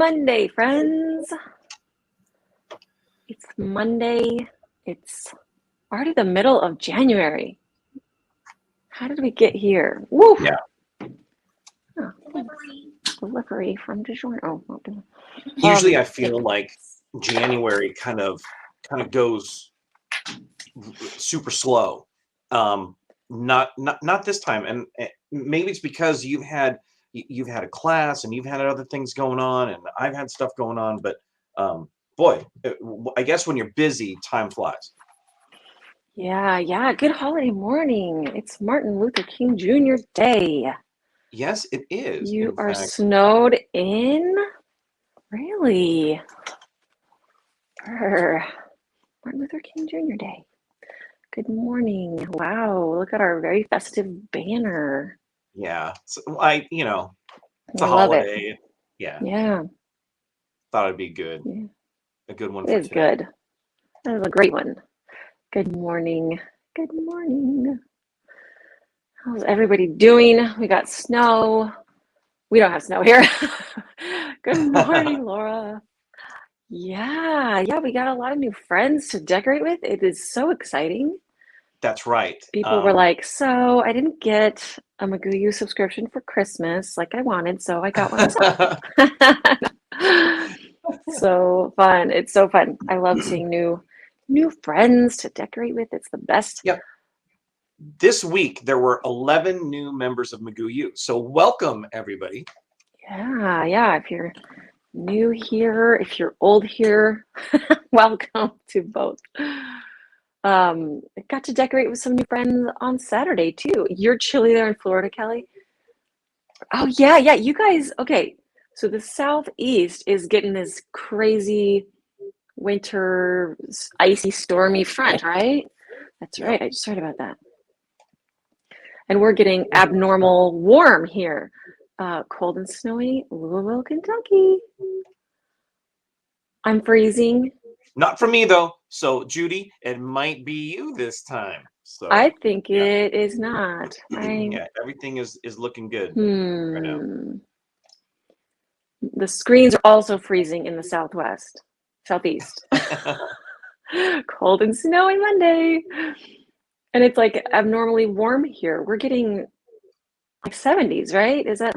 Monday, friends. It's Monday. It's already the middle of January. How did we get here? Woo! Yeah. Oh, delivery from DiGiorno. Oh, Usually I feel like January kind of goes super slow. Not this time, and maybe it's because you've had a class and you've had other things going on, and I've had stuff going on. But boy, I guess when you're busy, time flies. Yeah. Good holiday morning. It's Martin Luther King Jr. Day. Yes, it is. You are snowed in? Really? Martin Luther King Jr. Day. Good morning. Wow, look at our very festive banner. Yeah, so it's a holiday. It. Yeah. Thought it'd be good. Yeah. A good one it for is today. Good. That is a great one. Good morning. Good morning. How's everybody doing? We got snow. We don't have snow here. Good morning, Laura. Yeah, we got a lot of new friends to decorate with. It is so exciting. That's right. People were like, so I didn't get a McGoo subscription for Christmas like I wanted, so I got one myself. So fun. It's so fun. I love seeing new friends to decorate with. It's the best. Yep. This week there were 11 new members of McGoo. So welcome everybody. Yeah. If you're new here, if you're old here, welcome to both. I got to decorate with some new friends on Saturday too. You're chilly there in Florida, Kelly? Oh yeah. You guys, okay. So the Southeast is getting this crazy winter, icy, stormy front, right? That's right. I just heard about that. And we're getting abnormal warm here. Cold and snowy, Louisville, Kentucky. I'm freezing. Not for me though. So Judy, it might be you this time. So I think it is not. Yeah, everything is looking good right now. The screens are also freezing in the southeast. Cold and snowy Monday. And it's like abnormally warm here. We're getting like 70s, right? Is that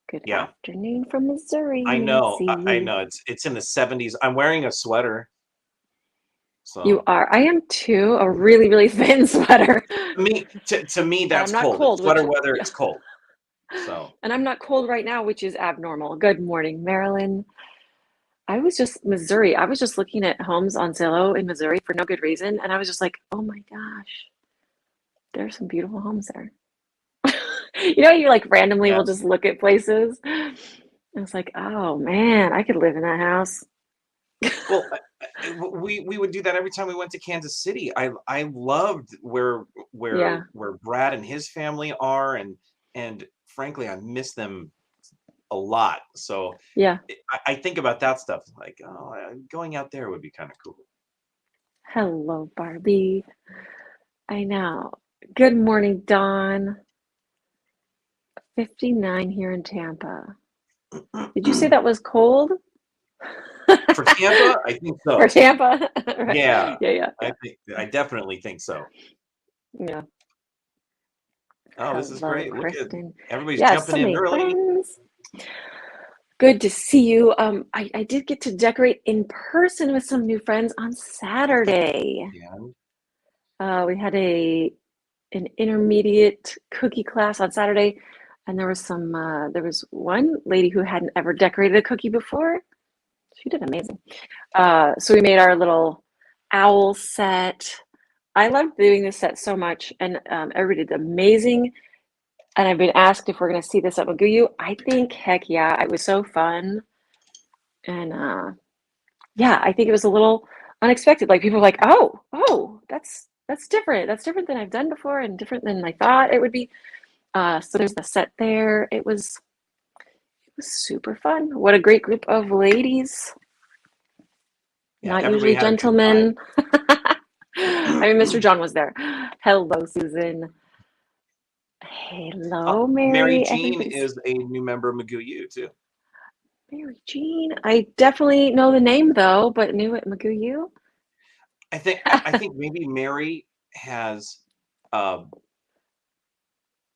good afternoon from Missouri? I know. It's in the 70s. I'm wearing a sweater. So you are. I am too. A really, really thin sweater. To me, that's cold. Sweater weather, it's cold. So. And I'm not cold right now, which is abnormal. Good morning, Maryland. Missouri. I was just looking at homes on Zillow in Missouri for no good reason. And I was just like, oh my gosh, there's some beautiful homes there. You like randomly will just look at places. And it's like, oh man, I could live in that house. Well, we would do that every time we went to Kansas City. I loved where Brad and his family are, and frankly, I miss them a lot. So I think about that stuff like, going out there would be kind of cool. Hello, Barbie. I know. Good morning, Dawn. 59 here in Tampa. Did you say that was cold? For Tampa, I think so. For Tampa? Right. Yeah. I definitely think so. Yeah. Oh, this is great. Look at everybody's jumping in early. Friends. Good to see you. I did get to decorate in person with some new friends on Saturday. We had an intermediate cookie class on Saturday, and there was one lady who hadn't ever decorated a cookie before. She did amazing. So we made our little owl set. I loved doing this set so much, and everybody did amazing. And I've been asked if we're going to see this at McGoo. I think, heck yeah, it was so fun. And I think it was a little unexpected. Like people were like, oh, that's different. That's different than I've done before and different than I thought it would be. So there's the set there. It was super fun. What a great group of ladies. Not usually gentlemen. Mr. John was there. Hello, Susan. Hello, Mary. Mary Jean is a new member of McGoo too. Mary Jean. I definitely know the name though, but knew it McGoo you. I think maybe Mary has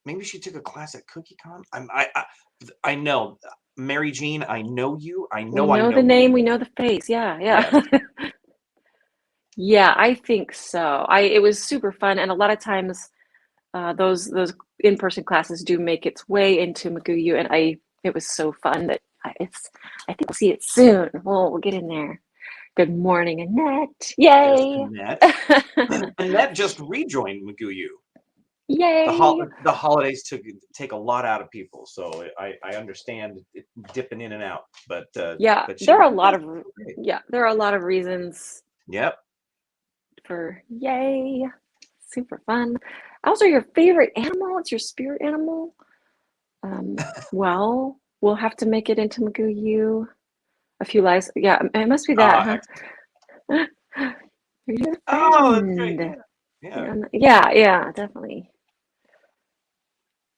maybe she took a class at CookieCon. I know Mary Jean. I know you. I We know know the you. name, we know the face. Yeah, yeah. Yes. Yeah, I think so. It was super fun, and a lot of times those in-person classes do make its way into McGoo, and it was so fun that I think we'll see it soon. We'll get in there. Good morning, Annette. There's Yay. Annette. Annette just rejoined McGoo. Yay. The holidays take a lot out of people, so I understand it dipping in and out. But Yeah, but there she are a did lot great. of there are a lot of reasons Yep. for yay. Super fun. Also, your favorite animal? What's your spirit animal? Well, we'll have to make it into McGoo. A few lies. Yeah, it must be that, Excellent. huh? You're a Oh, that's great. friend. Yeah. Yeah, definitely.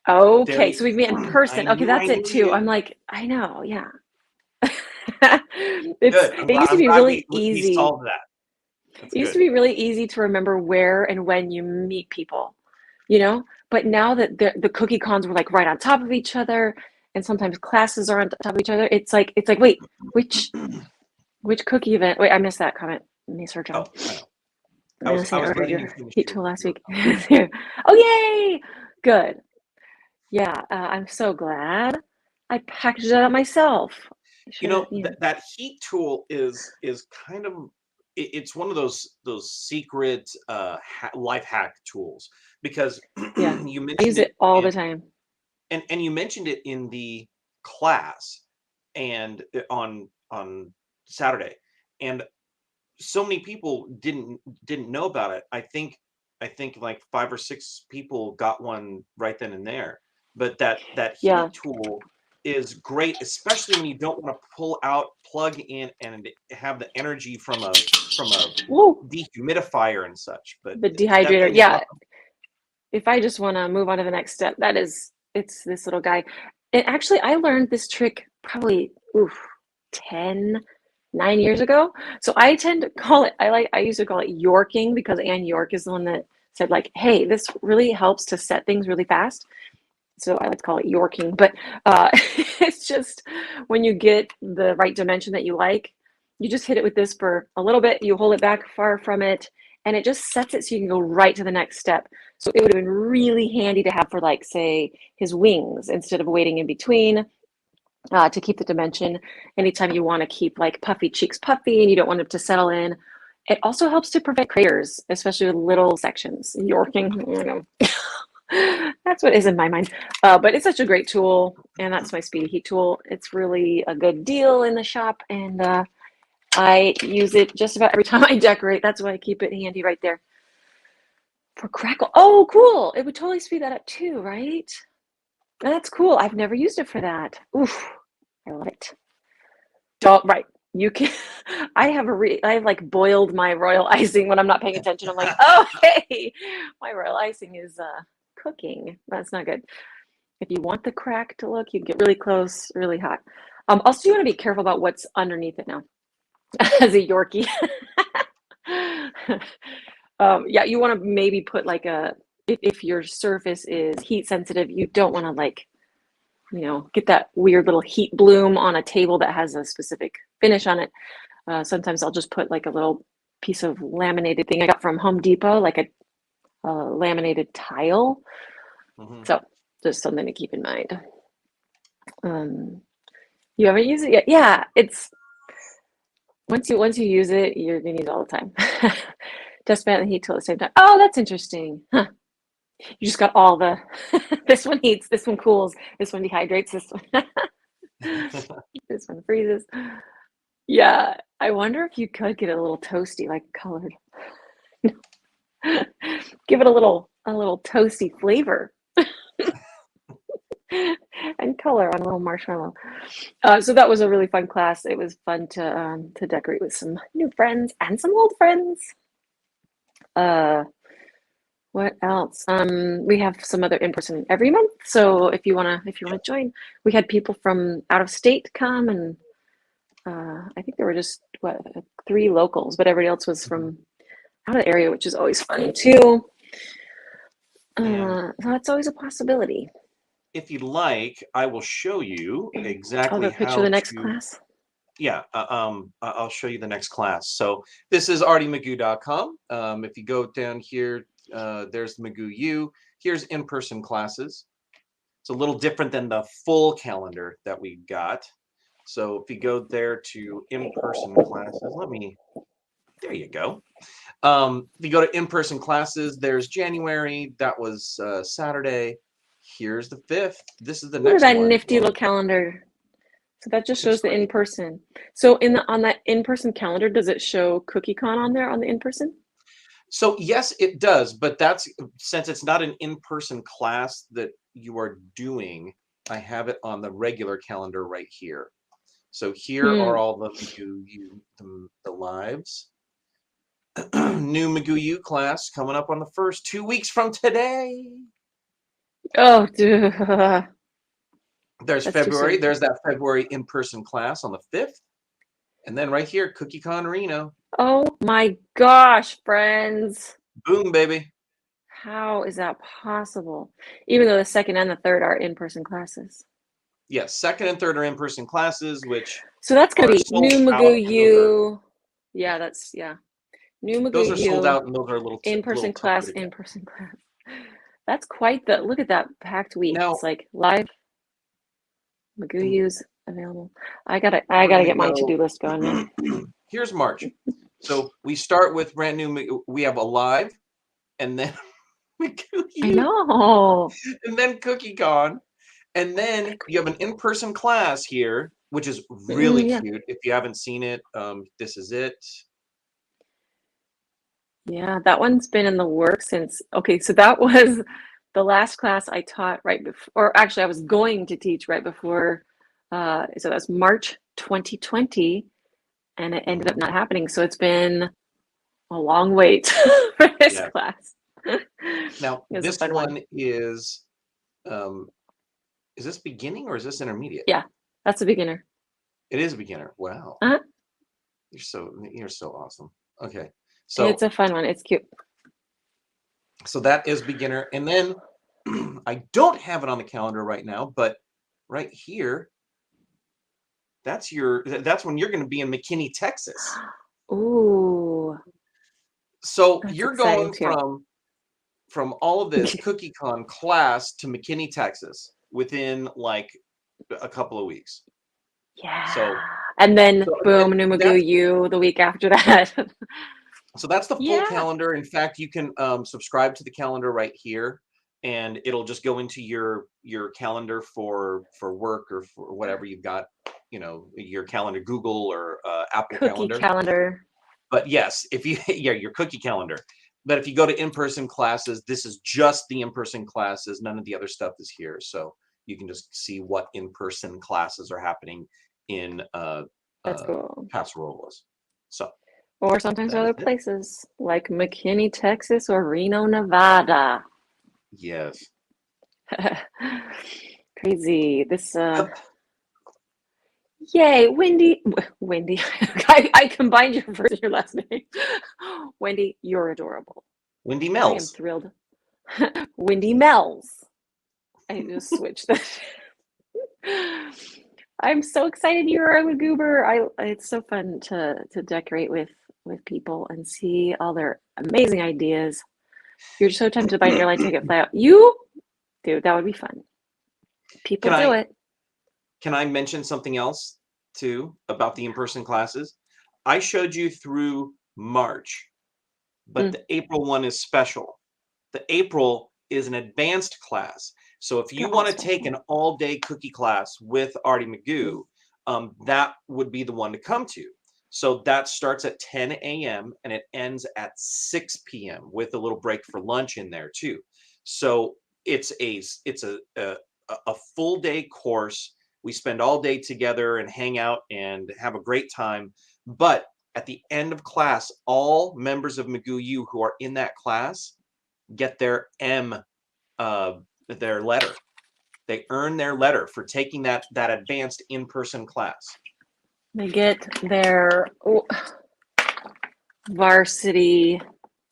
There Okay, you. so we met in I person. Okay, knew that's I it knew too. you. I'm like, I know, yeah. Good. It used to I'm be glad really we easy. solved that. That's It used to good. be really easy to remember where and when you meet people, But now that the cookie cons were like right on top of each other, and sometimes classes are on top of each other, it's like, wait, which cookie event? Wait, I missed that comment. Let me search on. Oh, I know. I'm gonna I say was ordered letting you your finish heat tool last your week. comment. Oh, yay! Good. Yeah, I'm so glad. I packaged it up myself. I should have, That heat tool is kind of it's one of those secret life hack tools because yeah. you I use mentioned it it all in the time. and you mentioned it in the class and on Saturday, and so many people didn't know about it. I think like 5 or 6 people got one right then and there. But that Yeah. heat tool is great, especially when you don't want to pull out, plug in, and have the energy from a Woo! dehumidifier and such. But The that dehydrator. thing is Yeah. awesome. If I just want to move on to the next step, it's this little guy. And actually, I learned this trick probably, 10, 9 years ago. So I tend to call it, I used to call it Yorking because Ann York is the one that said like, hey, this really helps to set things really fast. So I like to call it Yorking, but it's just when you get the right dimension that you like, you just hit it with this for a little bit, you hold it back far from it, and it just sets it so you can go right to the next step. So it would have been really handy to have for like, say, his wings instead of waiting in between to keep the dimension. Anytime you want to keep like puffy cheeks puffy and you don't want it to settle in. It also helps to prevent craters, especially with little sections. Yorking, that's what is in my mind. But it's such a great tool, and that's my speedy heat tool. It's really a good deal in the shop, and I use it just about every time I decorate. That's why I keep it handy right there. For crackle. Oh, cool. It would totally speed that up too, right? That's cool. I've never used it for that. Oof, I love it. Don't, right. You can, I have like boiled my royal icing when I'm not paying attention. I'm like, oh, hey, my royal icing is cooking. That's not good. If you want the crack to look, you get really close, really hot. Also, you want to be careful about what's underneath it now. As a Yorkie. Yeah, you want to maybe put like if your surface is heat sensitive, you don't want to like, get that weird little heat bloom on a table that has a specific finish on it. Sometimes I'll just put like a little piece of laminated thing I got from Home Depot, like a laminated tile. Mm-hmm. So just something to keep in mind. You haven't used it yet? Yeah, it's once you use it, you're gonna use it all the time. Just fan and heat tool at the same time. Oh, that's interesting. Huh. You just got all the this one heats, this one cools, this one dehydrates, this one this one freezes. Yeah, I wonder if you could get a little toasty, like colored. Give it a little toasty flavor and color on a little marshmallow. So that was a really fun class. It was fun to decorate with some new friends and some old friends. What else? We have some other in-person every month. So if you wanna join, we had people from out of state come, and I think there were just, 3 locals, but everybody else was from out of the area, which is always fun too. So that's always a possibility. If you'd like, I will show you exactly the picture how of the next to. class. Yeah, I'll show you the next class. So this is artymcgoo.com. If you go down here, there's the McGoo U. Here's in-person classes. It's a little different than the full calendar that we got. So if you go there to in-person classes, there you go. If you go to in-person classes, there's January. That was Saturday. Here's the 5th. This is the next one. Look at that nifty little calendar. So that just shows the in-person. So on that in-person calendar, does it show CookieCon on there on the in-person? So yes, it does, but that's since it's not an in-person class that you are doing, I have it on the regular calendar right here. So here are all the McGoo U, the lives. New McGoo U class coming up on the 1st, 2 weeks from today. Oh, dude. There's February. There's that February in-person class on the 5th. And then right here, CookieCon Reno. Oh my gosh, friends. Boom, baby. How is that possible? Even though the 2nd and the 3rd are in-person classes. Yes, 2nd and 3rd are in-person classes, which so that's gonna be new McGoo U. Yeah, new McGoo U. Those are sold out, and those are a little in-person class. That's quite the look at that packed week. Now, it's like live McGoo U's available. I gotta get my to-do list going now. Here's March. So we start with brand new. We have a live, and then McGoo U. I know. And then CookieCon, and then you have an in-person class here, which is really cute. If you haven't seen it, this is it. Yeah, that one's been in the works since. Okay, so that was the last class I taught right before, or actually I was going to teach right before. So that's March 2020, and it ended up not happening. So it's been a long wait for this class. Now this one is this beginning or is this intermediate? Yeah, that's a beginner. It is a beginner. Wow. You're so awesome. Okay. So it's a fun one. It's cute. So that is beginner. And then I don't have it on the calendar right now, but right here, that's when you're going to be in McKinney, Texas. Ooh. So you're going from all of this CookieCon class to McKinney, Texas within like a couple of weeks. Yeah. So and then boom, new McGoo U the week after that. So that's the full calendar. In fact, you can subscribe to the calendar right here, and it'll just go into your calendar for work or for whatever you've got, your calendar, Google or Apple calendar. But yes, if you your cookie calendar. But if you go to in-person classes, this is just the in-person classes. None of the other stuff is here, so you can just see what in-person classes are happening in that's cool. Paso Robles. So. Or sometimes other places like McKinney, Texas, or Reno, Nevada. Yes. Crazy. This yay, Wendy. I combined your first and your last name. Wendy, you're adorable. Wendy Mells. I am thrilled. Wendy Mells. I just switched that. I'm so excited you're a McGoober. It's so fun to decorate with people and see all their amazing ideas. You're so tempted to buy an airline ticket, fly out. Dude, that would be fun. People do it. Can I mention something else too about the in-person classes? I showed you through March, but the April one is special. The April is an advanced class. So if you want to take an all-day cookie class with Arty McGoo, that would be the one to come to. So that starts at 10 a.m. and it ends at 6 p.m. with a little break for lunch in there too. So it's a full day course. We spend all day together and hang out and have a great time. But at the end of class, all members of McGoo U who are in that class get their their letter. They earn their letter for taking that advanced in-person class. They get their varsity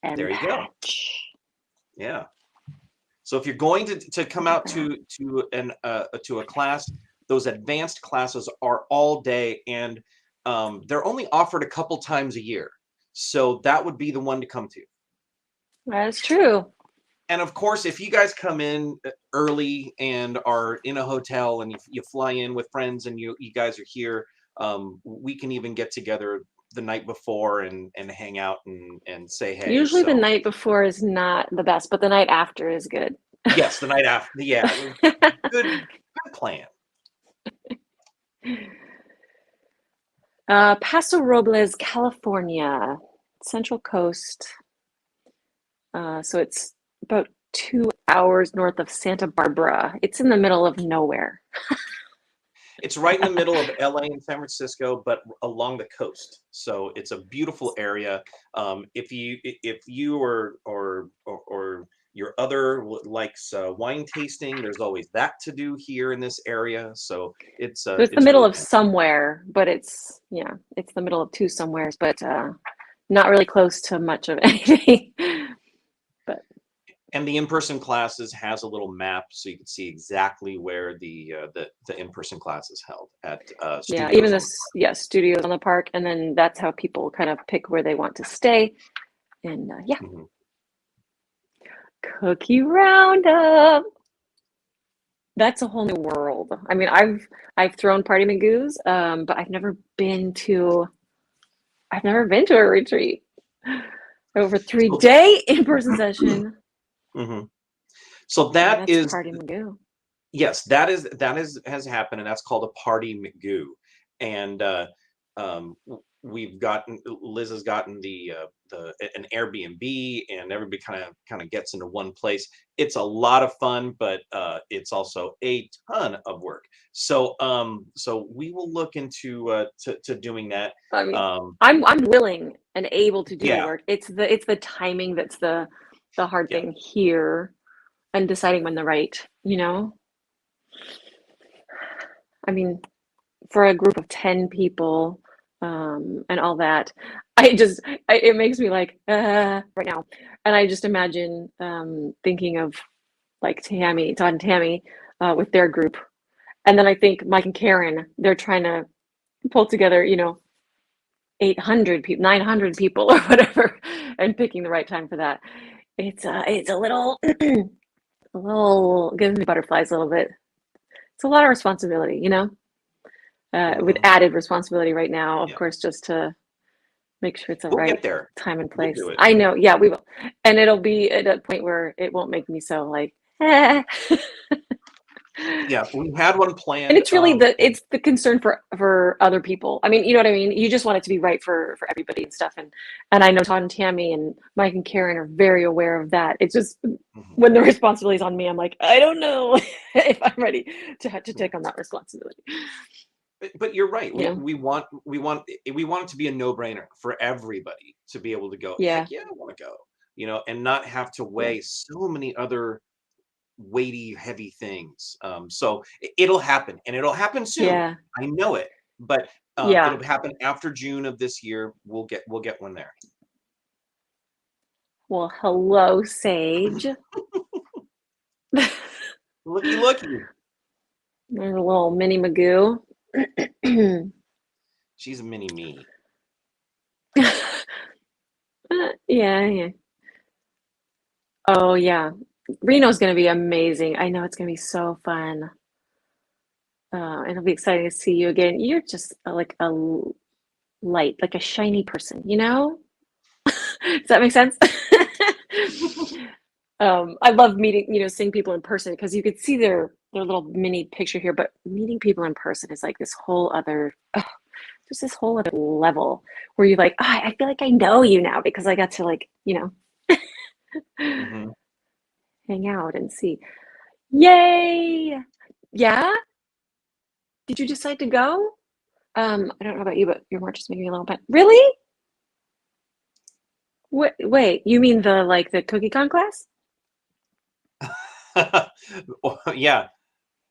and there you go. patch. Yeah. So if you're going to come out to a class, those advanced classes are all day, and they're only offered a couple times a year. So that would be the one to come to. That is true. And of course, if you guys come in early and are in a hotel and you fly in with friends and you guys are here, we can even get together the night before and hang out and say hey. Usually So the night before is not the best, but the night after is good. yes, the night after. Yeah, good plan. Paso Robles, California, Central Coast. So it's about 2 hours north of Santa Barbara. It's in the middle of nowhere. It's right in the middle of LA and San Francisco, but along the coast. So it's a beautiful area. If you or your other likes wine tasting, there's always that to do here in this area. So it's the middle really of somewhere, but it's the middle of two somewheres, but not really close to much of anything. And the in-person classes has a little map, so you can see exactly where the in-person class is held at. Even studios on the park, and then that's how people kind of pick where they want to stay. And Mm-hmm. Cookie Roundup. That's a whole new world. I mean, I've thrown Party McGoos, but I've never been to a retreat. Over 3-day in-person session. Mm-hmm. So that is Party McGoo. Yes, that has happened, and that's called a Party McGoo. And Liz has gotten an Airbnb, and everybody kind of gets into one place. It's a lot of fun, but it's also a ton of work. So we will look into to doing that. I mean, I'm willing and able to do the work. It's the timing that's the hard thing here, and deciding when the right, I mean, for a group of 10 people, and all that, it makes me like right now, and I just imagine thinking of like Todd and Tammy with their group, and then I think Mike and Karen, they're trying to pull together 800 people, 900 people or whatever, and picking the right time for that. It's a little gives me butterflies a little bit. It's a lot of responsibility, with added responsibility right now, of course, just to make sure it's the right time and place. I know, yeah, we will. And it'll be at a point where it won't make me so like, Yeah, we had one planned. And it's really it's the concern for other people. I mean, you know what I mean? You just want it to be right for everybody and stuff. And I know Todd and Tammy and Mike and Karen are very aware of that. It's just when the responsibility is on me, I'm like, I don't know if I'm ready to take on that responsibility. But you're right. We want it to be a no-brainer for everybody to be able to go. Heck yeah, I want to go. And not have to weigh so many other weighty, heavy things. So it'll happen, and it'll happen soon. Yeah. I know it, but it'll happen after June of this year. We'll get one there. Well, hello, Sage. Looky. There's a little mini Magoo. She's a mini me. Yeah. Oh yeah, Reno's gonna be amazing. I know it's gonna be so fun. It'll be exciting to see you again. You're just like a light, like a shiny person, Does that make sense? I love meeting, seeing people in person, because you could see their little mini picture here, but meeting people in person is like this whole other, just this whole other level where you're like, I feel like I know you now because I got to like, hang out and see. Yay! Yeah? Did you decide to go? I don't know about you, but your March is making me a little bit. Really? Wait, you mean the Cookie Con class? Yeah,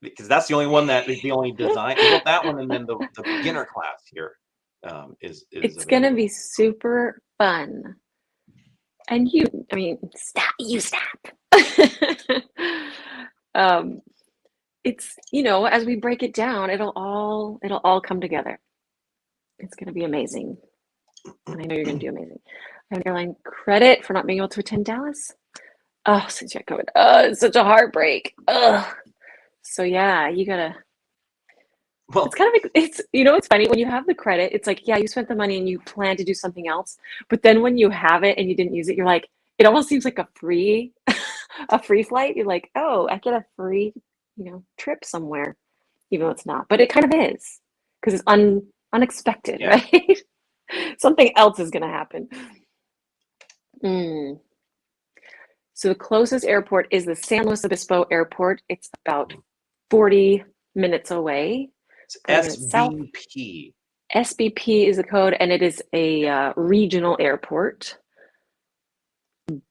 because that's the only one the only design. Well, that one, and then the beginner class here. is It's available. gonna be super fun. And stop. It's, as we break it down, it'll all come together. It's gonna be amazing. And I know you're gonna do amazing. I have an airline credit for not being able to attend Dallas. Oh, since you had COVID. It's such a heartbreak. So yeah, you gotta. Well, it's kind of it's it's funny when you have the credit. It's like, yeah, you spent the money and you plan to do something else, but then when you have it and you didn't use it, you're like, it almost seems like a free flight. You're like, oh, I get a free trip somewhere, even though it's not, but it kind of is because it's unexpected, yeah. right? Something else is gonna happen. So the closest airport is the San Luis Obispo Airport. It's about 40 minutes away. It's 40 minutes south. SVP. SBP is the code, and it is a regional airport.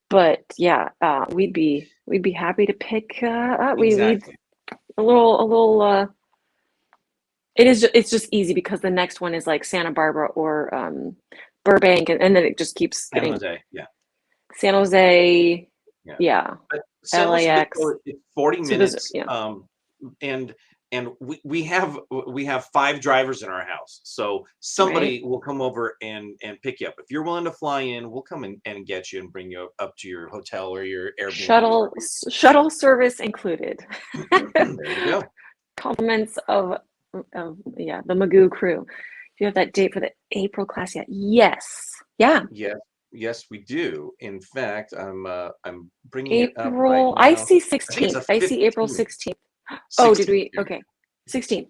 But yeah, we'd be happy to pick up. Exactly. A little. It's just easy because the next one is like Santa Barbara or Burbank, and then it just keeps getting. San Jose, yeah. San Jose, yeah. But San LAX. It's 40 minutes. Yeah. And we have 5 drivers in our house, so somebody will come over and pick you up. If you're willing to fly in, we'll come and get you and bring you up to your hotel or your Airbnb. Shuttle service included. There you go. Compliments of the McGoo crew. Do you have that date for the April class yet? Yes. Yeah. Yes, we do. In fact, I'm bringing April, it up right now. I see 16th. I see April 16th. Oh, did we? Okay. 16th.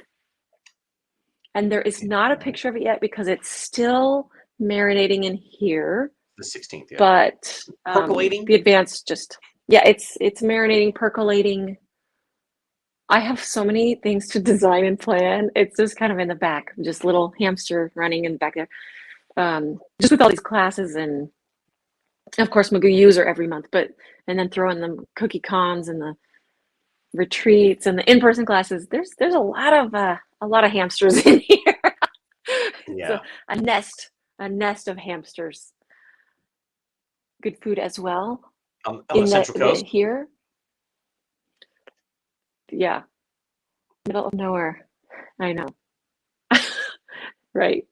And there is not a picture of it yet because it's still marinating in here. The 16th, yeah. But percolating? The advanced it's marinating, percolating. I have so many things to design and plan. It's just kind of in the back, just little hamster running in the back there. Just with all these classes and of course McGoo user every month, and then throw in the cookie cons and the retreats and the in-person classes. There's a lot of hamsters in here. Yeah. So a nest of hamsters. Good food as well. On the Central Coast? Here. Yeah. Middle of nowhere. I know. Right.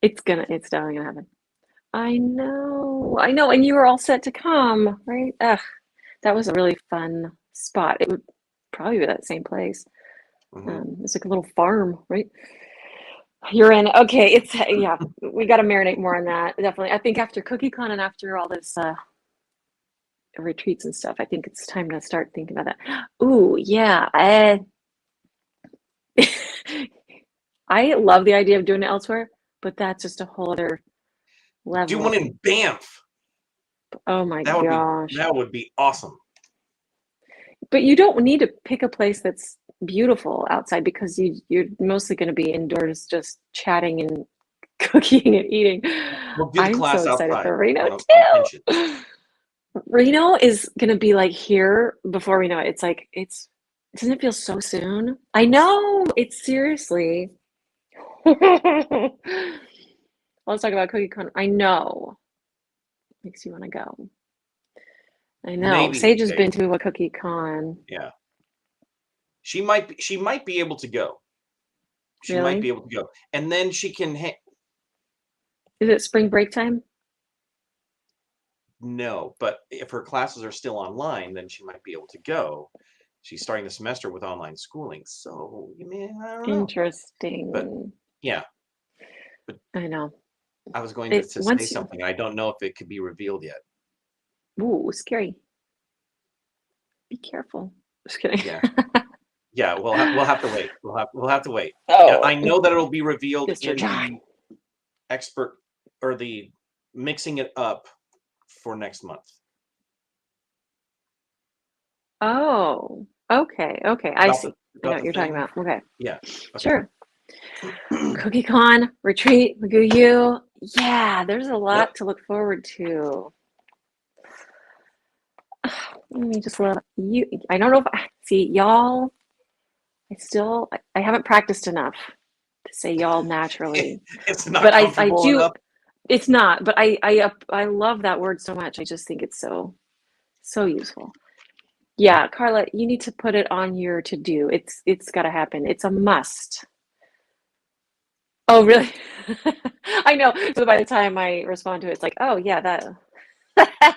It's definitely gonna happen. I know. And you were all set to come, right? That was a really fun spot. It would probably be that same place. It's like a little farm, right? You're in. Okay, we got to marinate more on that. Definitely. I think after CookieCon and after all this retreats and stuff, I think it's time to start thinking about that. Ooh, yeah. I love the idea of doing it elsewhere, but that's just a whole other level. Do one in Banff. Oh my gosh. That would be awesome. But you don't need to pick a place that's beautiful outside because you're mostly going to be indoors just chatting and cooking and eating. We'll do the class so excited outside for Reno too. Reno is going to be like here before we know it. It's like, doesn't it feel so soon? I know, it's seriously. Let's talk about CookieCon. I know. Makes you want to go. I know. Maybe Sage has been to a CookieCon. Yeah. She might be able to go. She might be able to go. And then she can Is it spring break time? No, but if her classes are still online, then she might be able to go. She's starting the semester with online schooling. So, I don't know. Interesting. But yeah. But I know. I was going to say something. I don't know if it could be revealed yet. Ooh, scary. Be careful. Just kidding. Yeah. Yeah, we'll have to wait. We'll have to wait. Oh, yeah, I know that it'll be revealed Mr. in John. the expert or the mixing it up for next month. Oh, okay. I see. I know what you're talking about. Okay. Yeah. Okay. Sure. CookieCon, retreat, McGoo U. Yeah, there's a lot to look forward to. Let me just love you. I don't know if see y'all. I haven't practiced enough to say y'all naturally. It's not But I comfortable do. enough. It's not. But I love that word so much. I just think it's so useful. Yeah, Carla, you need to put it on your to-do. It's got to happen. It's a must. Oh, really? I know. So by the time I respond to it, it's like, oh yeah, that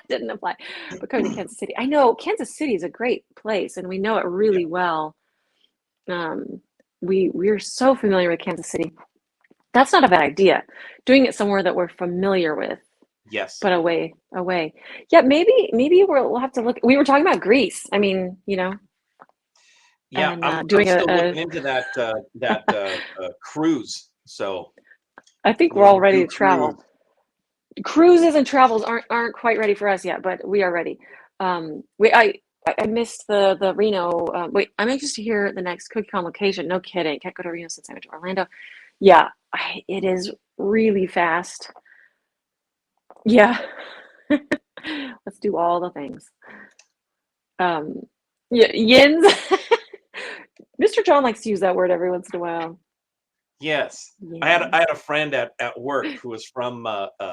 didn't apply. But coming to Kansas City, I know Kansas City is a great place, and we know it really well. We're so familiar with Kansas City. That's not a bad idea. Doing it somewhere that we're familiar with, Yes. but away. Yeah, maybe we'll have to look. We were talking about Greece. I mean, Yeah, and I'm doing still looking into that cruise. So I think we're little all ready new to travel. cruise. Cruises and travels aren't quite ready for us yet, but we are ready. I missed the Reno. Wait, I'm anxious to hear the next CookieCon location. No kidding, can't go to Reno since I went to Orlando. Yeah, it is really fast. Yeah, let's do all the things. Yeah, yins. Mr. John likes to use that word every once in a while. Yes, I Yins. had a friend at work who was from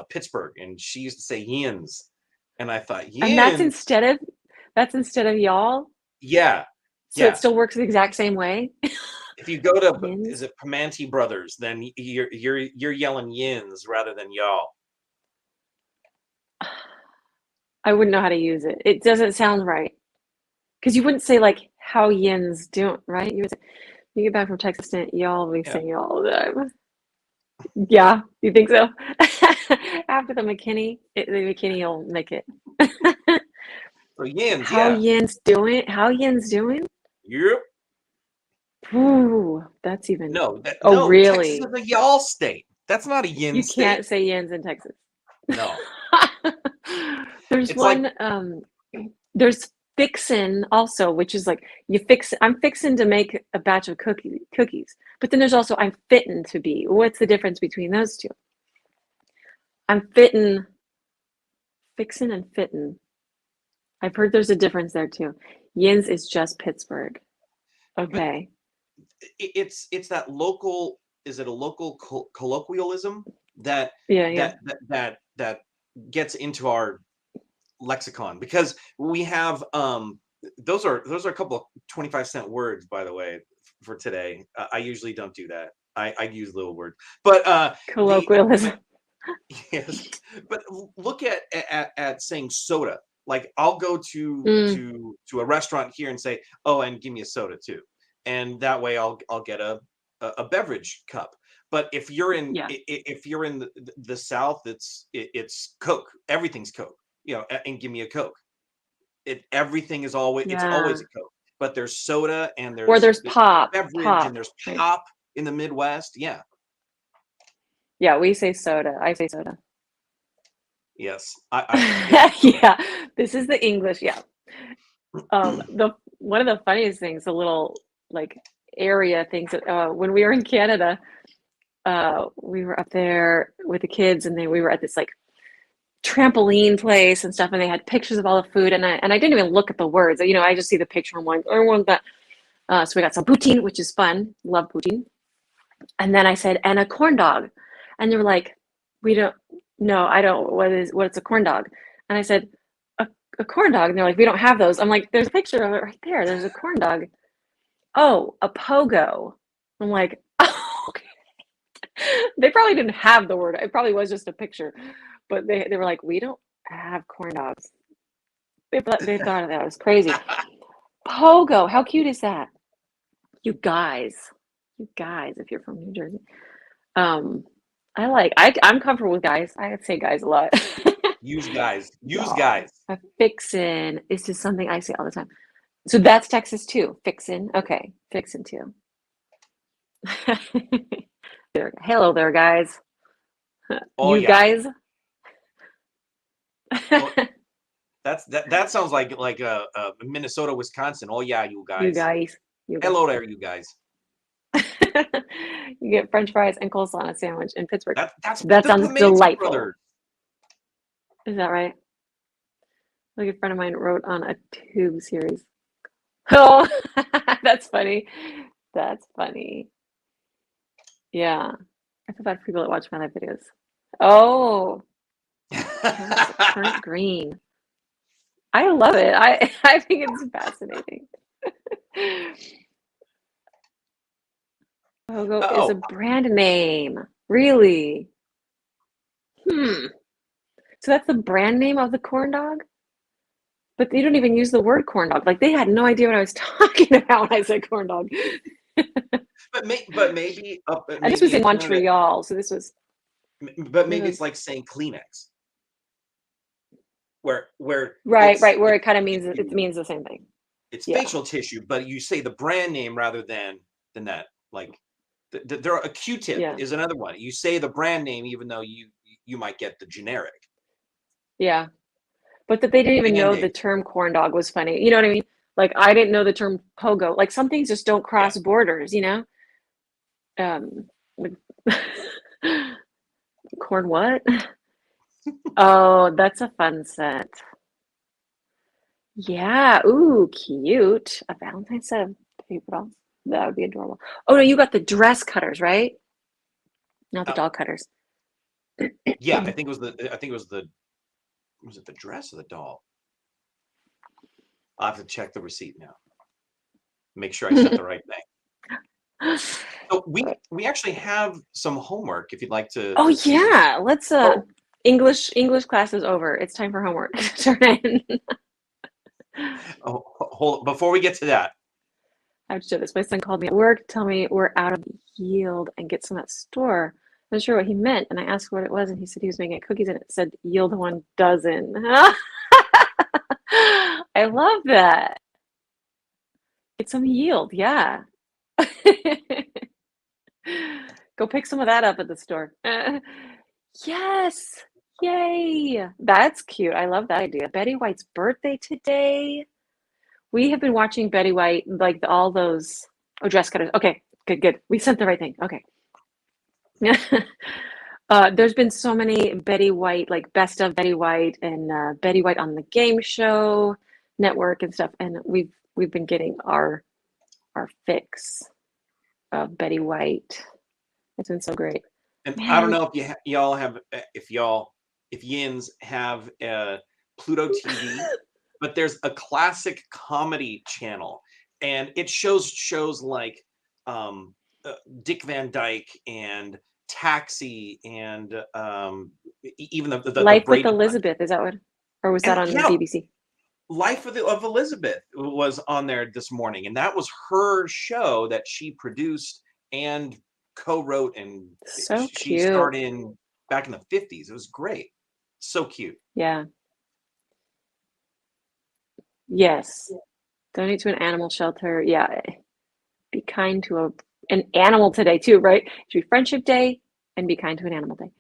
Pittsburgh, and she used to say yins, and I thought And that's yins. instead of y'all. Yeah, So it yeah. still works the exact same way. If you go to Yins. is it Pamanti Brothers, then you're yelling yins rather than y'all. I wouldn't know how to use it. It doesn't sound right. Because you wouldn't say like how yins doing, right? You would say, you get back from Texas, y'all be Yeah. saying y'all all the time. Yeah, you think so? After the McKinney, the McKinney will make it. So yins, How yeah. yins doing? How yins doing? Yep. Ooh, that's even. No, Oh, no. Texas really? is a y'all state. That's not a yin You state. can't say yins in Texas. No. There's It's like, one. There's fixin' also, which is like I'm fixin' to make a batch of cookies. But then there's also I'm fittin' to be. What's the difference between those two? I'm fittin', fixin' and fittin'. I've heard there's a difference there too. Yins is just Pittsburgh. but Okay. it's that local. Is it a local colloquialism that Yeah. that gets into our lexicon? Because we have those are a couple of 25-cent words, by the way, for today. I usually don't do that. I use little words, but Colloquialism. yes, but look at saying soda. Like I'll go to a restaurant here and say, oh, and give me a soda too, and that way I'll get a beverage cup. But if you're in Yeah. if you're in the South, it's Coke. Everything's Coke. And give me a Coke. Everything is it's always a Coke. But there's soda and there's pop. beverage and there's pop in the Midwest. Yeah. Yeah, we say soda. I say soda. Yes. Yeah, this is the English. Yeah. The one of the funniest things, the little like area things that when we were in Canada, we were up there with the kids, and we were at this like trampoline place and stuff, and they had pictures of all the food, and I didn't even look at the words. I just see the picture and I'm like, I want that. So we got some poutine, which is fun. Love poutine. And then I said, and a corn dog. And they were like, we don't, no, I don't, what's a corn dog? And I said, a corn dog. And they're like, we don't have those. I'm like, there's a picture of it right there. There's a corn dog. Oh, a pogo. I'm like, oh, okay. They probably didn't have the word. It probably was just a picture. But they were like, we don't have corn dogs. They thought that was crazy. Pogo. How cute is that? You guys, if you're from New Jersey. I'm comfortable with guys. I would say guys a lot. Use guys. Use Y'all. guys. A fixin' is just something I say all the time. So that's Texas too. Fixin'. Okay. Fixin' too. Hello there, guys. Oh, you yeah. guys. Well, that sounds like Minnesota, Wisconsin. Oh yeah, you guys. You guys. Hello there, you guys. You get French fries and coleslaw on a sandwich in Pittsburgh. That's That sounds delightful. Brothers. Is that right? Like a friend of mine wrote on a tube series. Oh, that's funny. That's funny. Yeah. I feel bad for people that watch my live videos. Oh, turnip green. I love it. I think it's fascinating. Pogo is a brand name. Really? So that's the brand name of the corn dog? But you don't even use the word corn dog. Like they had no idea what I was talking about when I said corn dog. but maybe And this was in Montreal, so this was. But maybe it's like saying Kleenex, where right, where it kind of means it means the same thing. It's facial tissue, but you say the brand name rather than that. Like there are a Q-tip is another one. You say the brand name even though you might get the generic. Yeah. But that they didn't even know the term corn dog was funny. You know what I mean? Like I didn't know the term pogo. Like some things just don't cross borders, you know? Corn what? Oh, that's a fun set. Yeah. Ooh, cute. A Valentine's set of paper dolls. That would be adorable. Oh no, you got the dress cutters, right? Not the doll cutters. Yeah, I think it was the was it the dress or the doll? I'll have to check the receipt now. Make sure I sent the right thing. So we actually have some homework if you'd like to. Oh yeah, let's English class is over. It's time for homework. Turn in. Oh, hold before we get to that. I have to show this. My son called me at work, tell me we're out of yield and get some at store. I wasn't sure what he meant, and I asked what it was, and he said he was making cookies, and it said yield 1 dozen. I love that. Get some yield, yeah. Go pick some of that up at the store. Yes, yay. That's cute. I love that idea. Betty White's birthday today. We have been watching Betty White, like all those dress cutters. Okay, good. We sent the right thing. Okay. There's been so many Betty White, like best of Betty White and Betty White on the Game Show Network and stuff, and we've been getting our fix of Betty White. It's been so great. And man. I don't know if y'all have if yins have Pluto TV, but there's a classic comedy channel, and it shows like Dick Van Dyke and Taxi and even the Life Brady with Elizabeth. Is that what, or was that on the BBC? Life of Elizabeth was on there this morning, and that was her show that she produced and co-wrote, and so she starred in back in the 50s. It was great. So cute. Yeah. Yes. Donate to an animal shelter. Yeah. Be kind to an animal today too, right? It should be Friendship Day and be kind to an animal day.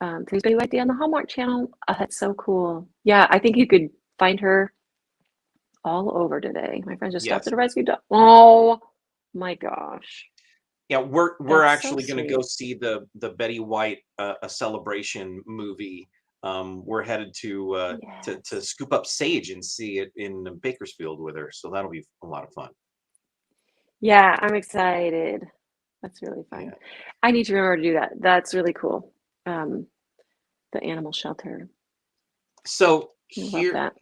Today's Betty White Day on the Hallmark Channel. Oh, that's so cool. Yeah, I think you could find her all over today. My friend just stopped at a rescue dog. Oh my gosh. Yeah, we're actually going to go see the Betty White a celebration movie. We're headed to scoop up Sage and see it in Bakersfield with her, so that'll be a lot of fun. Yeah, I'm excited. That's really fun. Yeah. I need to remember to do that. That's really cool. The animal shelter. So here,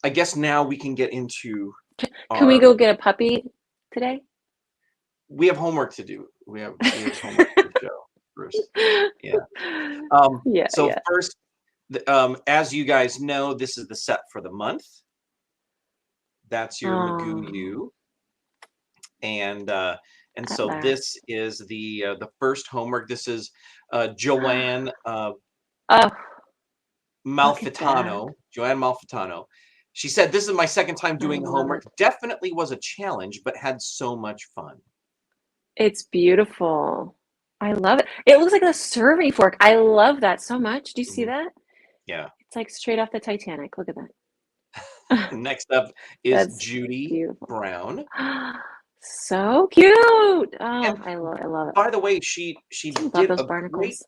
I guess now we can get into. Can we go get a puppy today? We have homework to do. We have homework to show, Bruce. Yeah. First, as you guys know, this is the set for the month. That's your McGoo you. And so this is the first homework. This is Joanne Malfitano. Joanne Malfitano. She said, "This is my second time doing homework. Definitely was a challenge, but had so much fun." It's beautiful. I love it. It looks like a serving fork. I love that so much. Do you see that? Yeah. It's like straight off the Titanic. Look at that. Next up is Judy Brown. So cute. Oh, I love it. By the way, she did those barnacles.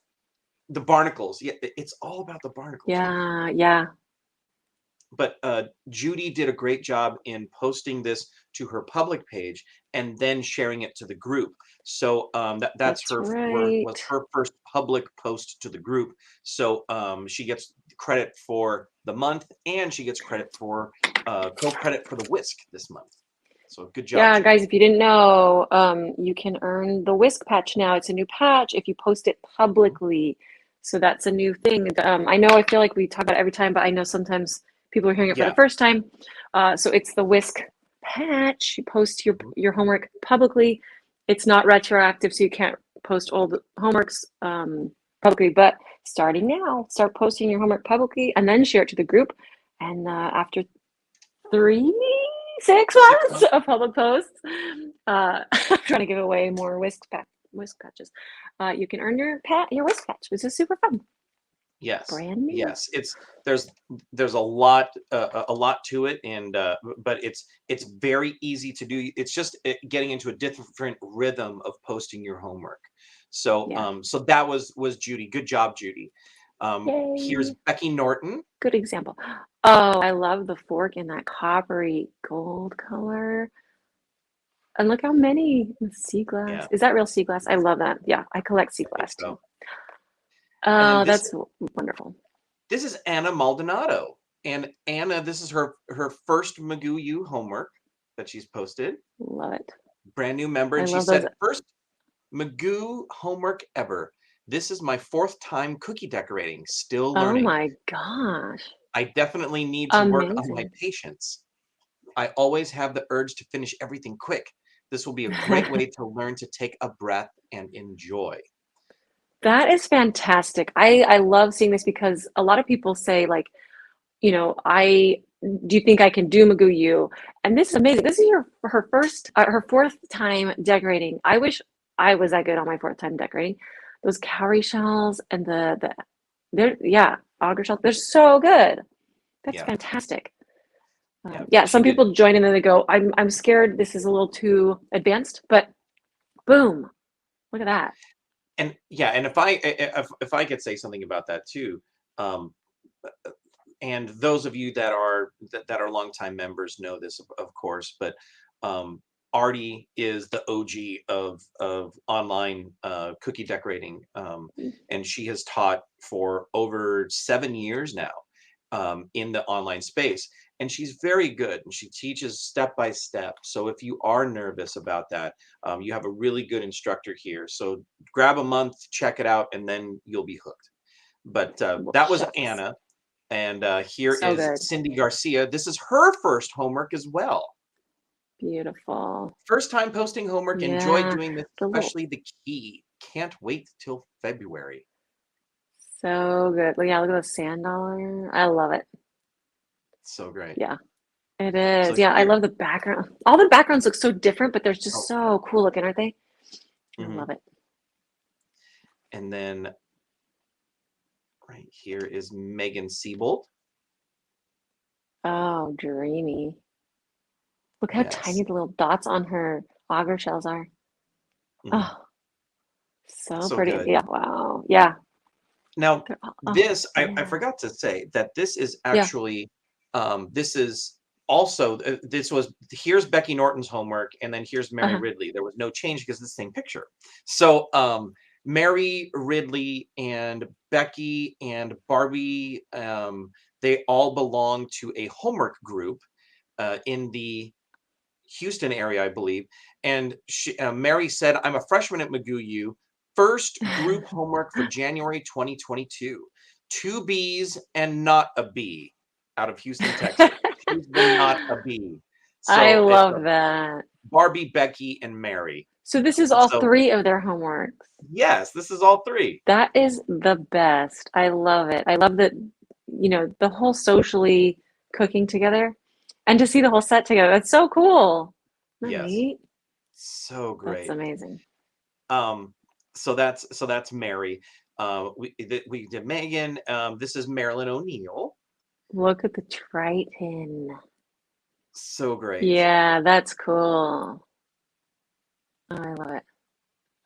The barnacles. Yeah, it's all about the barnacles. Yeah, yeah. Judy did a great job in posting this to her public page and then sharing it to the group. So that's her right. was her first public post to the group. So she gets credit for the month, and she gets credit for co-credit for the whisk this month. So good job, Yeah, Judy. guys, if you didn't know, you can earn the whisk patch now. It's a new patch if you post it publicly. So that's a new thing. I know I feel like we talk about it every time, but I know sometimes people are hearing it for the first time. So it's the whisk patch. You post your homework publicly. It's not retroactive, so you can't post old homeworks publicly. But starting now, start posting your homework publicly and then share it to the group. And after 6 months of public posts, I'm trying to give away more whisk patches. You can earn your whisk patch, which is super fun. Yes, brand new. yes, there's a lot to it, and but it's very easy to do. It's just getting into a different rhythm of posting your homework. So so that was Judy. Good job, Judy. Here's Becky Norton. Good example. Oh, I love the fork in that coppery gold color. And look how many sea glass. Yeah. Is that real sea glass? I love that. Yeah, I collect sea glass too. That's wonderful. This is Anna Maldonado. And Anna, this is her first McGoo U homework that she's posted. Love it. Brand new member. And she said, first McGoo homework ever. This is my 4th time cookie decorating. Still learning. Oh my gosh. I definitely need to work on my patience. I always have the urge to finish everything quick. This will be a great way to learn to take a breath and enjoy. That is fantastic. I love seeing this because a lot of people say, like, you know, do you think I can do McGoo U? And this is amazing. This is her 4th time decorating. I wish I was that good on my 4th time decorating. Those cowrie shells and auger shells, they're so good. That's fantastic. Some people join in and they go, I'm scared this is a little too advanced, but boom, look at that. And and if I could say something about that too, and those of you that are longtime members know this, of course, but Arty is the OG of online cookie decorating, and she has taught for over 7 years now in the online space. And she's very good, and she teaches step by step. So if you are nervous about that, you have a really good instructor here. So grab a month, check it out, and then you'll be hooked. But that was Anna. And here is Cindy Garcia. This is her first homework as well. Beautiful. First time posting homework. Enjoyed doing this, especially the key. Can't wait till February. So good. Yeah, look at the sand dollar. I love it. So great. Yeah, it is. So I love the background. All the backgrounds look so different, but they're just so cool looking, aren't they? I love it. And then right here is Megan Siebold. Oh, dreamy. Look how tiny the little dots on her auger shells are. Oh, so pretty. Good. Yeah, wow. Yeah. Now, this, I forgot to say that this is actually, this is also, here's Becky Norton's homework, and then here's Mary Ridley. There was no change because of the same picture. So Mary Ridley and Becky and Barbie, they all belong to a homework group in the Houston area, I believe. And Mary said, I'm a freshman at McGoo U. First group homework for January 2022. 2 B's and not a B out of Houston, Texas. She's the not a B. So I love that. Barbie, Becky, and Mary. So this is all 3 of their homeworks. Yes, this is all 3. That is the best. I love it. I love that, you know, the whole socially cooking together and to see the whole set together. That's so cool. Yes. Neat? So great. That's amazing. So that's Mary. We did Megan. This is Marilyn O'Neill. Look at the Triton. So great. Yeah, that's cool. Oh, I love it.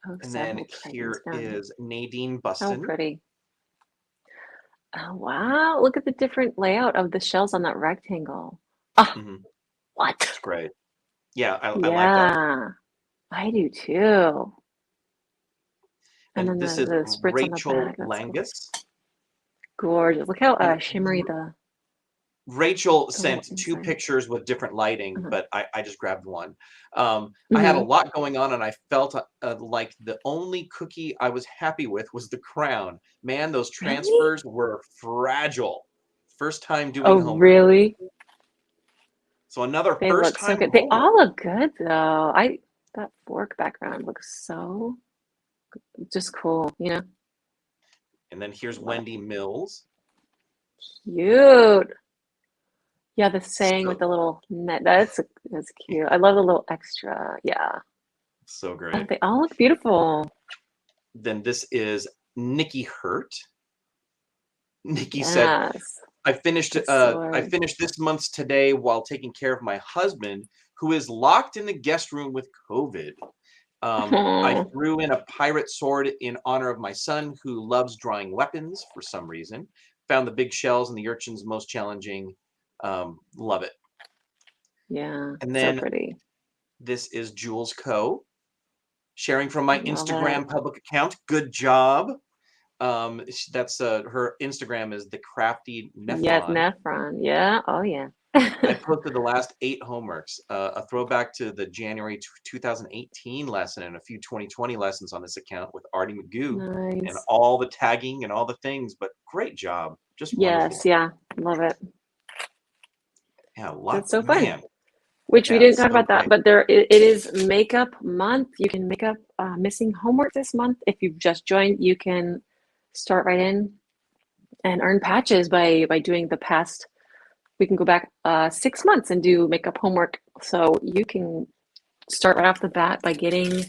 And then here is Nadine Buston. Oh, pretty. Oh, wow. Look at the different layout of the shells on that rectangle. Oh, what? It's great. Yeah, I like that. Yeah, I do too. And And then this is the spritz on the Rachel back. That's cool. Langus. Gorgeous. Look how And shimmery the Rachel little sent 2 inside. pictures with different lighting, Uh-huh. but I just grabbed one. I had a lot going on, and I felt like the only cookie I was happy with was the crown. Man, those Really? transfers were fragile. First time Oh, doing homework. really? So another They first look so time good. They homework. all look good though. That fork background looks so just cool, you know? And then here's Love it. Wendy Mills. Cute. Yeah, the saying with So the little net. That's cute. I love the little extra. Yeah. so Oh, great. they all look beautiful. Then this is Nikki Hurt. Nikki said, Yes. I finished The I sword. finished this month's today while taking care of my husband, who is locked in the guest room with COVID. I Oh, threw in a pirate sword in honor of my son, who loves drawing weapons for some reason. Found the big shells and the urchins most challenging. Love it. yeah. And So then pretty. this is Jules Coe, sharing from my Love it. Instagram public account. Good job. That's her Instagram is the crafty Yes, Nephron. Nephron. Yeah. Oh, yeah. I posted the last 8 homeworks, a throwback to the January 2018 lesson and a few 2020 lessons on this account with Arty McGoo and Nice. all the tagging and all the things. But great job, just Yes. wonderful. Yeah. Love it. Yeah, That's so fun. man. Which we Yeah, didn't talk so about that, great. but it is makeup month. You can make up missing homework this month. If you've just joined, you can start right in and earn patches by doing the past. We can go back 6 months and do makeup homework. So you can start right off the bat by getting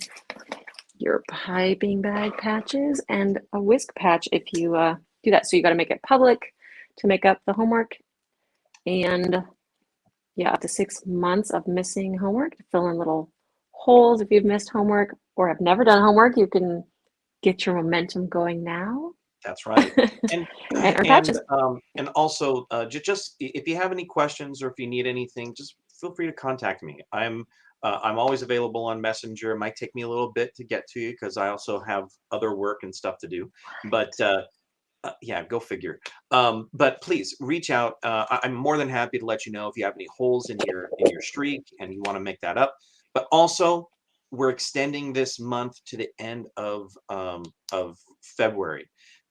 your piping bag patches and a whisk patch if you do that. So you got to make it public to make up the homework. And yeah, up to 6 months of missing homework, fill in little holes if you've missed homework or have never done homework. You can get your momentum going now That's right. And and earn patches. and also just if you have any questions or if you need anything, just feel free to contact me. I'm always available on Messenger. It might take me a little bit to get to you because I also have other work and stuff to do. But yeah, go figure. But please reach out. I'm more than happy to let you know if you have any holes in your streak and you want to make that up. But also, we're extending this month to the end of February,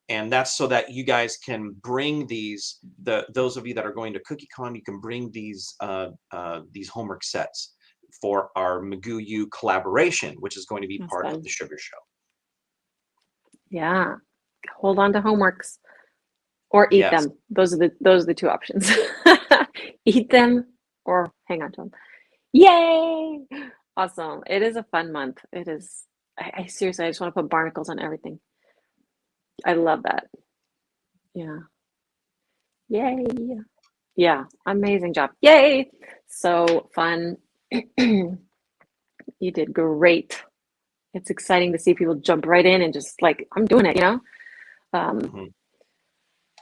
and that's so that you guys can bring those of you that are going to CookieCon, you can bring these homework sets for our McGoo U collaboration, which is going to be That's part of fun. the Sugar Show. Yeah. Hold on to homeworks or eat Yes. them. Those are the two options. Eat them or hang on to them. Yay! Awesome. It is a fun month. It is. I seriously, I just want to put barnacles on everything. I love that. Yeah. Yay. Yeah. Amazing job. Yay. So fun. You did great. It's exciting to see people jump right in and just like, I'm doing it, you know? Mhm.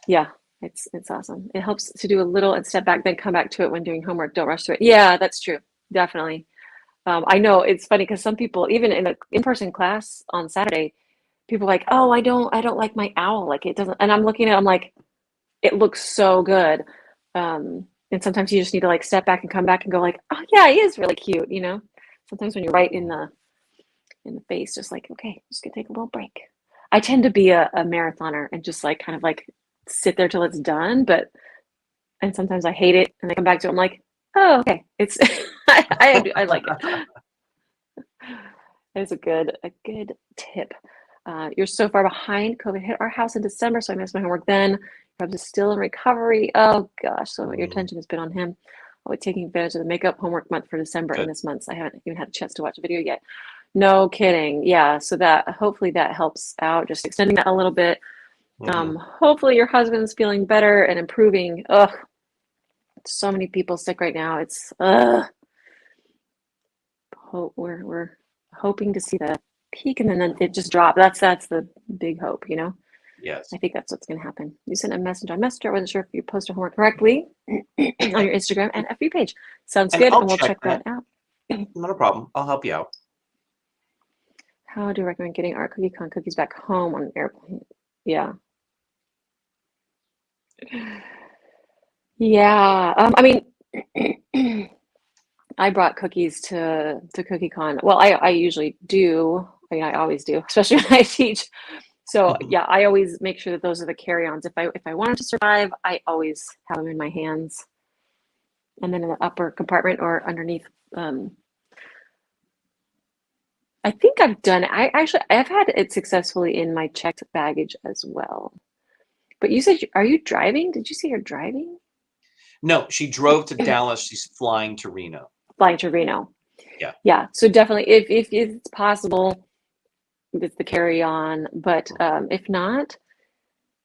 Yeah, it's awesome. It helps to do a little and step back, then come back to it when doing homework. Don't rush through it. Yeah, that's true. Definitely. I know it's funny because some people, even in an in-person class on Saturday, people are like, oh, I don't like my owl. Like it doesn't, and I'm looking at it, I'm like, it looks so good. And sometimes you just need to like step back and come back and go like, oh yeah, he is really cute, you know? Sometimes when you're right in the face, just like, okay, just gonna take a little break. I tend to be a marathoner and just like kind of like sit there till it's done, but and sometimes I hate it and I come back to it, I'm like, oh, okay. It's I like it. It's a good tip. You're so far behind. COVID hit our house in December, so I missed my homework then. Rob's is still in recovery. Oh gosh, so your Mm, attention has been on him. I'll be taking advantage of the makeup homework month for December and good. this month. So I haven't even had a chance to watch a video yet. No kidding. Yeah, so that hopefully that helps out. Just extending that a little bit. Hmm. Hopefully your husband's feeling better and improving. Ugh, so many people sick right now. It's we're hoping to see the peak and then it just drop. That's the big hope, you know. Yes. I think that's what's going to happen. You sent a message on Messenger. I wasn't sure if you posted homework correctly on your Instagram and FB page. Sounds good, and we'll check that out. Not a problem. I'll help you out. How do you recommend getting our cookie con cookies back home on an airplane? Yeah. Yeah. I mean, I brought cookies to CookieCon. Well, I usually do. I mean, I always do, especially when I teach. So yeah, I always make sure that those are the carry-ons. If I wanted to survive, I always have them in my hands, and then in the upper compartment or underneath. I think I've done it. I've had it successfully in my checked baggage as well. But you said, are you driving? Did you say you're driving? No, she drove to Dallas. She's flying to Reno. Flying to Reno. Yeah. Yeah. So definitely, if it's possible, it's the carry-on. But if not,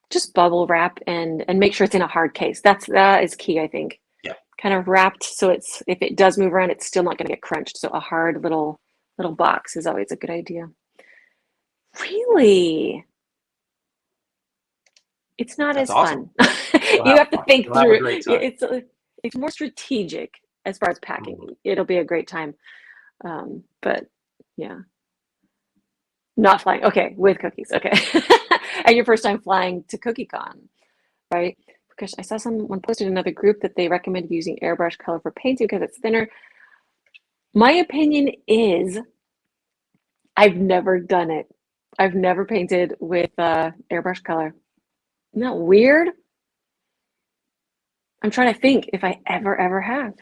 just bubble wrap and make sure it's in a hard case. That is key, I think. Yeah. Kind of wrapped so if it does move around, it's still not going to get crunched. So a hard little box is always a good idea. Really? It's not That's as awesome. fun. You have to think through. It's more strategic as far as packing. It'll be a great time. But yeah. Not flying. Okay, with cookies. Okay. And your first time flying to CookieCon, right? Because I saw someone posted in another group that they recommended using airbrush color for painting because it's thinner. My opinion is I've never done it. I've never painted with airbrush color. Isn't that weird? I'm trying to think if I ever have.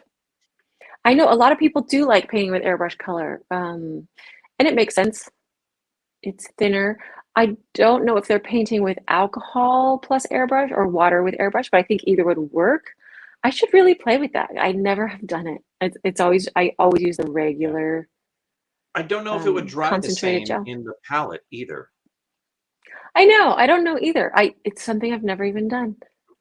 I know a lot of people do like painting with airbrush color, and it makes sense. It's thinner. I don't know if they're painting with alcohol plus airbrush or water with airbrush, but I think either would work. I should really play with that. I never have done it. I always use the regular. I don't know if it would dry the same gel in the palette either. I know. I don't know either. It's something I've never even done.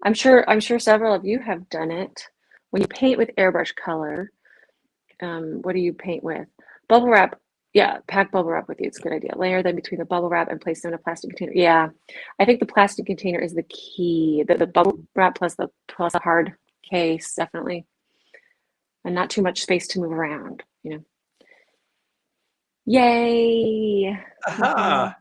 I'm sure several of you have done it. When you paint with airbrush color, what do you paint with? Bubble wrap. Yeah, pack bubble wrap with you. It's a good idea. Layer them between the bubble wrap and place them in a plastic container. Yeah, I think the plastic container is the key. The bubble wrap plus a hard case, definitely. And not too much space to move around, you know. Yay! Aha!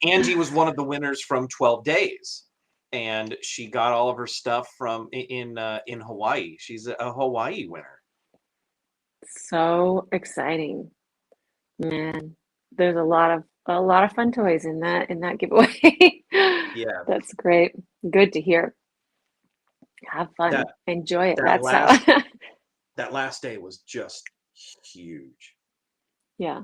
Angie was one of the winners from 12 Days, and she got all of her stuff from in Hawaii. She's a Hawaii winner. So exciting, man! There's a lot of fun toys in that giveaway. Yeah, That's great. Good to hear. Have fun. Enjoy it. That's how. That last day was just huge. Yeah.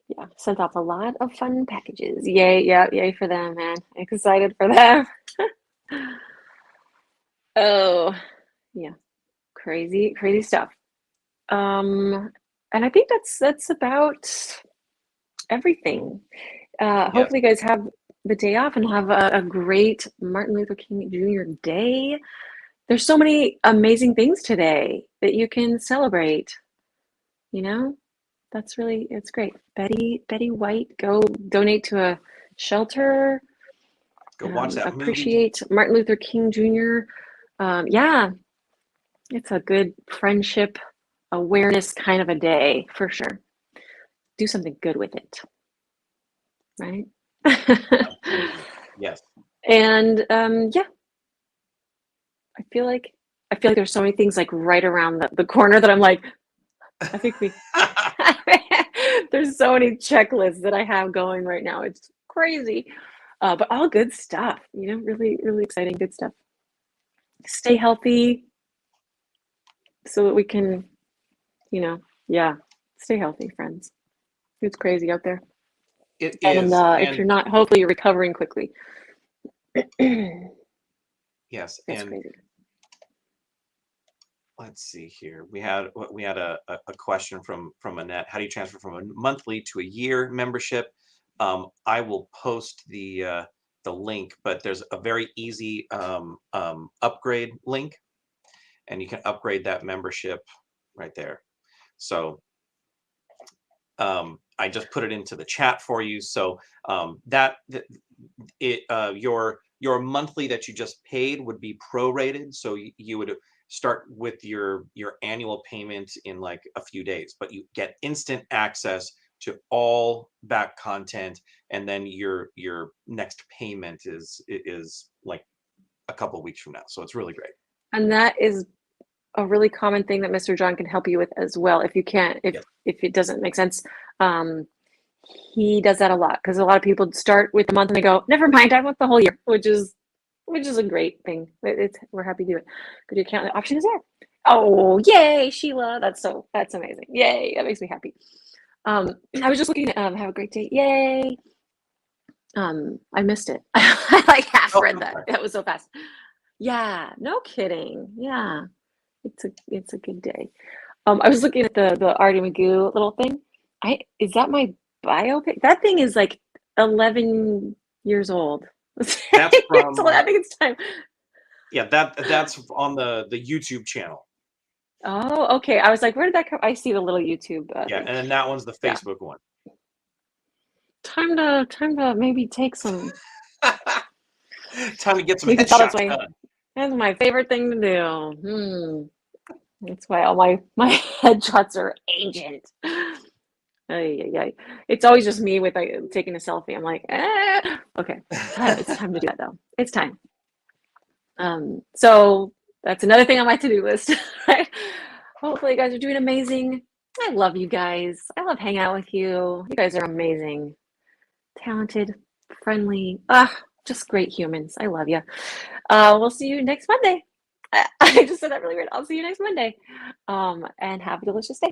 Yeah, sent off a lot of fun packages. Yay, yeah, yay for them, man. Excited for them. Oh, yeah. Crazy stuff. And I think that's about everything. Hopefully you guys have the day off and have a great Martin Luther King Jr. Day. There's so many amazing things today that you can celebrate, you know? It's great. Betty White, go donate to a shelter. Go watch that appreciate movie. Martin Luther King Jr. Yeah, it's a good friendship awareness kind of a day for sure. Do something good with it, right? Yes. And yeah, I feel like there's so many things like right around the corner that I'm like, I think there's so many checklists that I have going right now. It's crazy. But all good stuff, you know, really, really exciting, good stuff. Stay healthy so that we can, you know, yeah, stay healthy, friends. It's crazy out there. It is. And if you're not, hopefully you're recovering quickly. Yes. That's crazy. Let's see here. We had a question from Annette. How do you transfer from a monthly to a year membership? I will post the link, but there's a very easy upgrade link, and you can upgrade that membership right there. So I just put it into the chat for you. So your monthly that you just paid would be prorated. So you would start with your annual payment in like a few days, but you get instant access to all back content, and then your next payment is like a couple of weeks from now. So it's really great. And that is a really common thing that Mr. John can help you with as well. If you can't, if it doesn't make sense, he does that a lot, because a lot of people start with a month and they go, never mind, I want the whole year, which is a great thing. We're happy to do it. But your account option is there. Oh, yay, Sheila. That's amazing. Yay. That makes me happy. I was just looking at have a great day. Yay. I missed it. I like half read that. That was so fast. Yeah, no kidding. Yeah. It's a good day. I was looking at the Arty McGoo little thing. Is that my biopic? That thing is like 11 years old. That's from I think it's time. Yeah, that's on the YouTube channel. Oh, okay. I was like, where did that come? I see the little YouTube yeah, thing. and then that one's the Facebook one. Time to maybe take some time to get some headshots. That's my favorite thing to do. That's why all my headshots are ancient. It's always just me with taking a selfie. I'm like, okay, it's time to do that though. It's time. So that's another thing on my to-do list. Right? Hopefully you guys are doing amazing. I love you guys. I love hanging out with you. You guys are amazing, talented, friendly, just great humans. I love you. We'll see you next Monday. I just said that really weird. I'll see you next Monday. And have a delicious day.